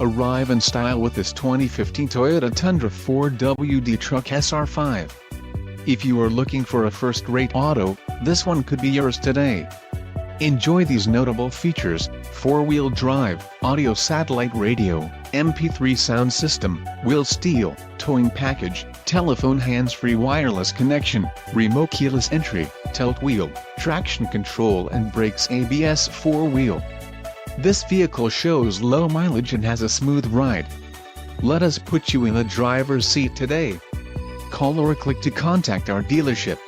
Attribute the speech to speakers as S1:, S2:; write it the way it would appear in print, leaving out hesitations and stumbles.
S1: Arrive in style with this 2015 Toyota Tundra 4WD truck SR5. If you are looking for a first-rate auto, this one could be yours today. Enjoy these notable features: 4-wheel drive, audio satellite radio, MP3 sound system, wheel steel, towing package, telephone hands-free wireless connection, remote keyless entry, tilt wheel, traction control and brakes, ABS 4-wheel. This vehicle shows low mileage and has a smooth ride. Let us put you in the driver's seat today. Call or click to contact our dealership.